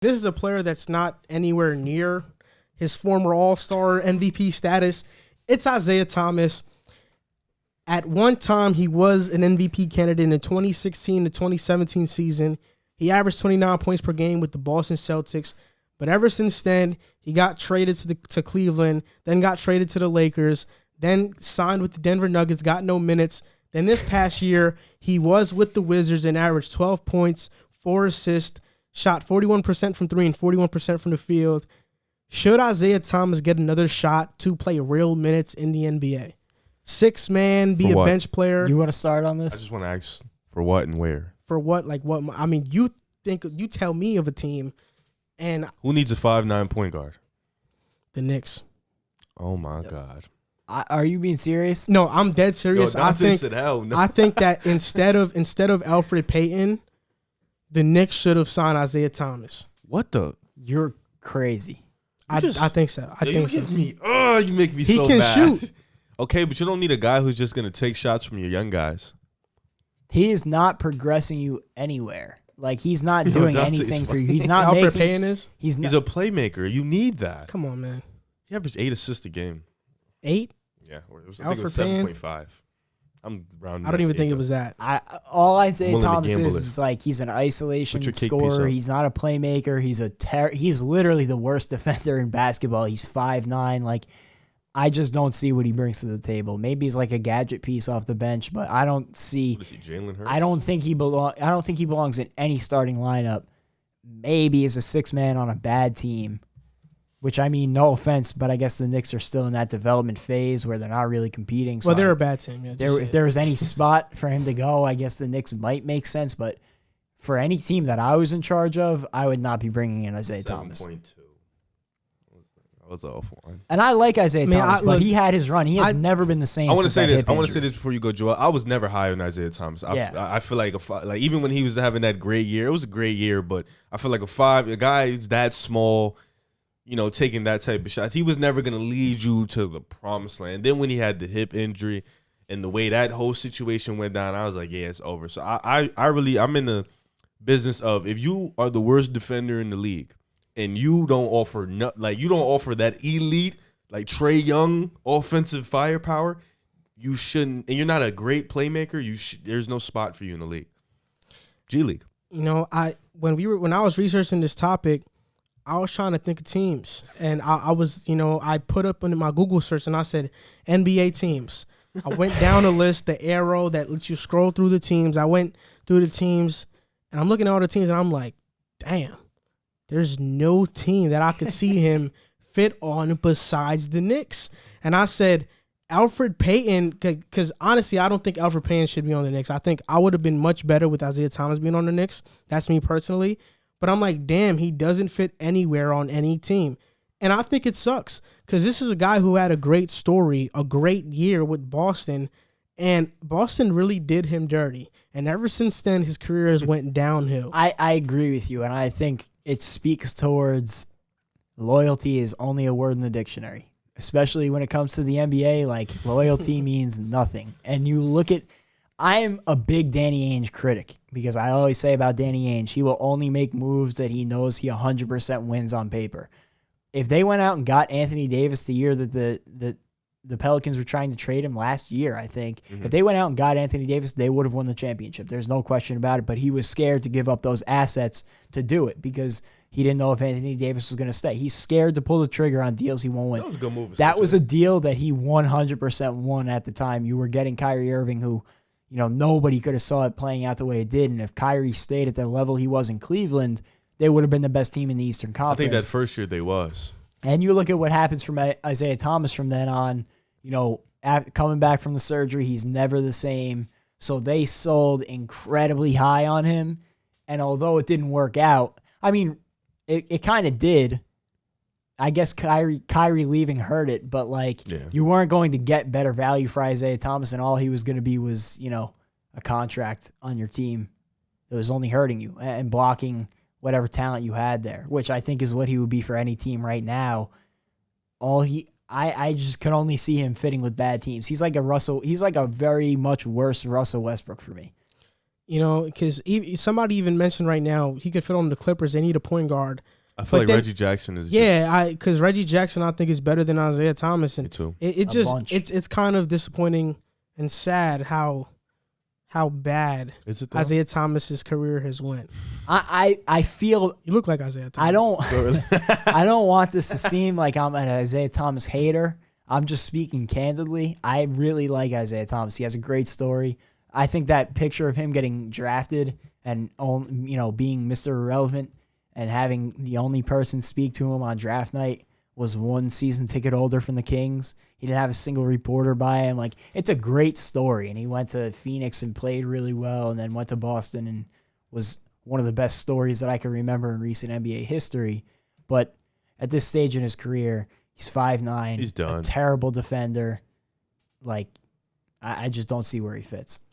This is a player that's not anywhere near his former All-Star MVP status. It's Isaiah Thomas. At one time, he was an MVP candidate in the 2016 to 2017 season. He averaged 29 points per game with the Boston Celtics. But ever since then, he got traded to Cleveland, then got traded to the Lakers, then signed with the Denver Nuggets, got no minutes. Then this past year, he was with the Wizards and averaged 12 points, 4 assists, shot 41% from three and 41% from the field. Should Isaiah Thomas get another shot to play real minutes in the NBA? 6-man, be a bench player. You want to start on this? I just want to ask for what and where. For what? Like what? I mean, you tell me of a team, and who needs a 5'9" point guard? The Knicks. Oh my God. Are you being serious? No, I'm dead serious. Yo, I think said, hell no. I think that instead of Elfrid Payton, the Knicks should have signed Isaiah Thomas. What the? You're crazy. I think so. I think you so. You make me he so can mad. shoot. Okay, but you don't need a guy who's just gonna take shots from your young guys. He is not progressing you anywhere. Like he's not doing anything for you. He's not Elfrid making. Payton is. He's a playmaker. You need that. Come on, man. He averaged 8 assists a game. 8? Yeah, I think it was 7.5. I'm rounding. I don't even think it was that. All Isaiah willing to Thomas gamble is like he's an isolation Put your cake piece scorer. up. He's not a playmaker. He's literally the worst defender in basketball. He's 5'9". Like I just don't see what he brings to the table. Maybe he's like a gadget piece off the bench, but I don't see. What is he, Jalen Hurts? I don't think he belongs in any starting lineup. Maybe as a 6-man on a bad team. Which, I mean, no offense, but I guess the Knicks are still in that development phase where they're not really competing. So Well, they're a bad team. Yeah, if there was any spot for him to go, I guess the Knicks might make sense. But for any team that I was in charge of, I would not be bringing in Isaiah Thomas. 7.2. That was an awful one. And I like Isaiah Thomas, but he had his run. He has never been the same. I want to say this. I want to injury. say this before you go, Joel. I was never high on Isaiah Thomas. I feel like even when he was having that great year, it was a great year. But I feel like a guy who's that small, taking that type of shot, he was never going to lead you to the promised land. Then when he had the hip injury and the way that whole situation went down, I was like, yeah, it's over. So I'm in the business of if you are the worst defender in the league and you don't offer that elite like Trae Young offensive firepower, you shouldn't. And you're not a great playmaker. There's no spot for you in the league. G League. When I was researching this topic, I was trying to think of teams, and I put up in my Google search and I said NBA teams. I went down the list, the arrow that lets you scroll through the teams. I went through the teams, and I'm looking at all the teams, and I'm like, damn, there's no team that I could see him fit on besides the Knicks. And I said Elfrid Payton, because honestly, I don't think Elfrid Payton should be on the Knicks. I think I would have been much better with Isaiah Thomas being on the Knicks. That's me personally. But I'm like, damn, he doesn't fit anywhere on any team. And I think it sucks because this is a guy who had a great story, a great year with Boston, and Boston really did him dirty. And ever since then, his career has went downhill. I agree with you, and I think it speaks towards loyalty is only a word in the dictionary, especially when it comes to the NBA. Like, loyalty means nothing. And you look at I am a big Danny Ainge critic because I always say about Danny Ainge, he will only make moves that he knows he 100% wins on paper. If they went out and got Anthony Davis the year that the Pelicans were trying to trade him last year, I think, if they went out and got Anthony Davis, they would have won the championship. There's no question about it, but he was scared to give up those assets to do it because he didn't know if Anthony Davis was going to stay. He's scared to pull the trigger on deals he won't win. That was a good move. That was a deal that he 100% won at the time. You were getting Kyrie Irving, who nobody could have saw it playing out the way it did. And if Kyrie stayed at the level he was in Cleveland, they would have been the best team in the Eastern Conference. I think that first year they was. And you look at what happens from Isaiah Thomas from then on, coming back from the surgery, he's never the same. So they sold incredibly high on him. And although it didn't work out, I mean, it kind of did. I guess Kyrie leaving hurt it, but you weren't going to get better value for Isaiah Thomas, and all he was going to be was, a contract on your team that was only hurting you and blocking whatever talent you had there, which I think is what he would be for any team right now. I just could only see him fitting with bad teams. He's like a very much worse Russell Westbrook for me. You know, because somebody even mentioned right now he could fit on the Clippers. They need a point guard. I feel like Reggie Jackson is. Because Reggie Jackson I think is better than Isaiah Thomas, and me too. It's kind of disappointing and sad how bad Is it though? Isaiah Thomas's career has went. I feel You look like Isaiah Thomas. I don't want this to seem like I'm an Isaiah Thomas hater. I'm just speaking candidly. I really like Isaiah Thomas. He has a great story. I think that picture of him getting drafted and being Mr. Irrelevant and having the only person speak to him on draft night was one season ticket holder from the Kings. He didn't have a single reporter by him. Like, it's a great story. And he went to Phoenix and played really well, and then went to Boston and was one of the best stories that I can remember in recent NBA history. But at this stage in his career, he's 5'9". He's done. A terrible defender. Like, I just don't see where he fits.